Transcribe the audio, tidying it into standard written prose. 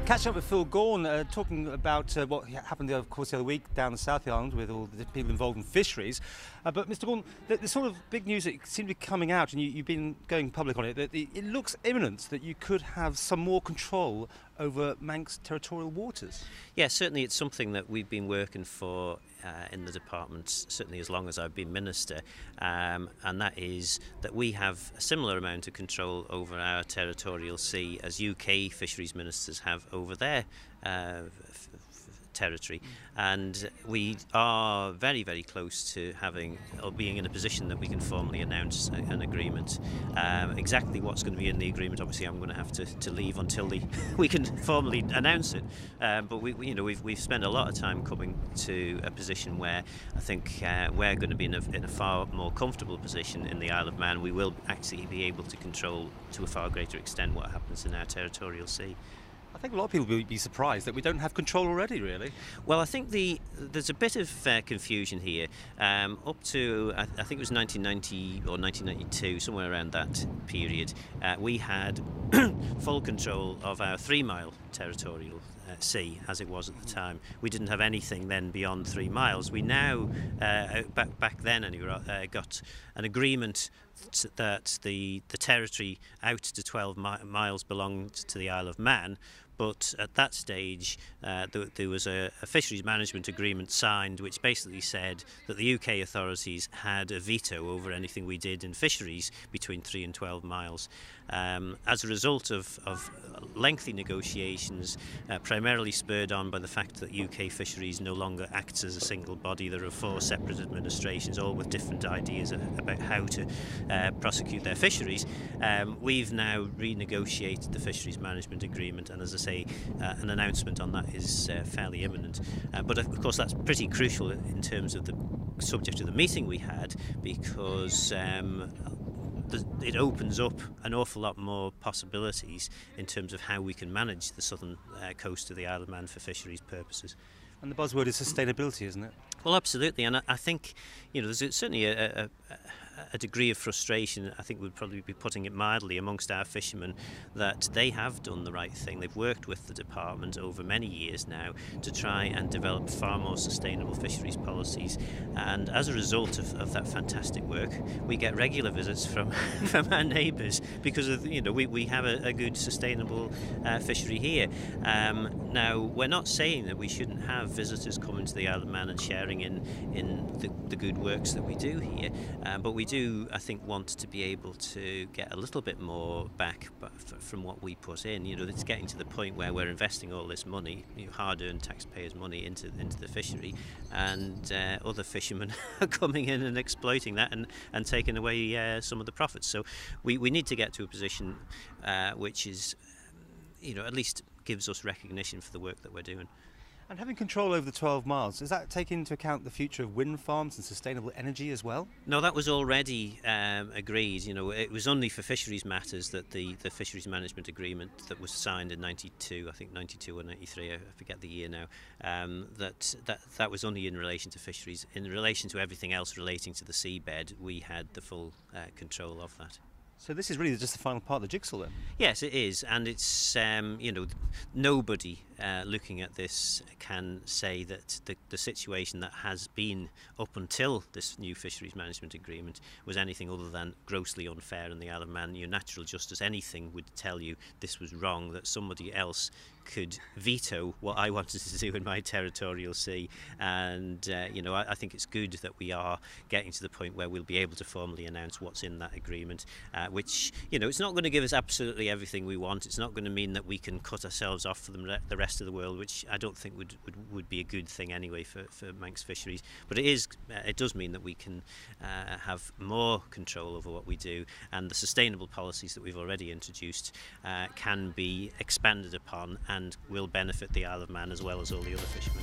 Catching up with Phil Gawne, talking about what happened, of course, the other week down the South Island with all the people involved in fisheries. But Mr. Gawne, the sort of big news that seemed to be coming out, and you've been going public on it, that it looks imminent that you could have some more control over Manx territorial waters. Yeah, certainly it's something that we've been working for in the department, certainly as long as I've been Minister, and that is that we have a similar amount of control over our territorial sea as UK fisheries ministers have over their territory, and we are very, very close to having or being in a position that we can formally announce an agreement. Exactly what's going to be in the agreement, obviously, I'm going to have to leave until we can formally announce it. But we've spent a lot of time coming to a position where I think we're going to be in a far more comfortable position in the Isle of Man. We will actually be able to control to a far greater extent what happens in our territorial sea. I think a lot of people will be surprised that we don't have control already, really. Well, I think there's a bit of confusion here. Up to, I think it was 1990 or 1992, somewhere around that period, we had full control of our 3-mile territorial sea, as it was at the time. We didn't have anything then beyond 3 miles. We now, back then anyway, got an agreement that the territory out to 12 miles belonged to the Isle of Man, but at that stage there was a fisheries management agreement signed which basically said that the UK authorities had a veto over anything we did in fisheries between 3 and 12 miles. As a result of lengthy negotiations, primarily spurred on by the fact that UK fisheries no longer acts as a single body, there are 4 separate administrations, all with different ideas about how to prosecute their fisheries. We've now renegotiated the fisheries management agreement, and as I say, an announcement on that is fairly imminent. But of course that's pretty crucial in terms of the subject of the meeting we had, because it opens up an awful lot more possibilities in terms of how we can manage the southern coast of the Isle of Man for fisheries purposes. And the buzzword is sustainability, isn't it? Well, absolutely, and I think there's certainly a degree of frustration, I think we'd probably be putting it mildly, amongst our fishermen, that they have done the right thing. They've worked with the department over many years now to try and develop far more sustainable fisheries policies, and as a result of that fantastic work, we get regular visits from our neighbours because of we have a good sustainable fishery here. Now, we're not saying that we shouldn't have visitors coming to the Isle of Man and sharing in the good works that we do here, but we do, I think, want to be able to get a little bit more back from what we put in. It's getting to the point where we're investing all this money, hard-earned taxpayers' money, into the fishery, and other fishermen are coming in and exploiting that and taking away some of the profits. So we need to get to a position which is, at least gives us recognition for the work that we're doing. And having control over the 12 miles, does that take into account the future of wind farms and sustainable energy as well? No, that was already agreed. It was only for fisheries matters that the fisheries management agreement that was signed in 92, I think 92 or 93, I forget the year now, that was only in relation to fisheries. In relation to everything else relating to the seabed, we had the full control of that. So this is really just the final part of the jigsaw then? Yes, it is, and it's, nobody looking at this can say that the situation that has been up until this new fisheries management agreement was anything other than grossly unfair in the Isle of Man. Your natural justice, anything would tell you this was wrong, that somebody else could veto what I wanted to do in my territorial sea, and I think it's good that we are getting to the point where we'll be able to formally announce what's in that agreement, which it's not going to give us absolutely everything we want. It's not going to mean that we can cut ourselves off from the rest of the world, which I don't think would be a good thing anyway for Manx fisheries, but it does mean that we can have more control over what we do, and the sustainable policies that we've already introduced can be expanded upon and will benefit the Isle of Man as well as all the other fishermen.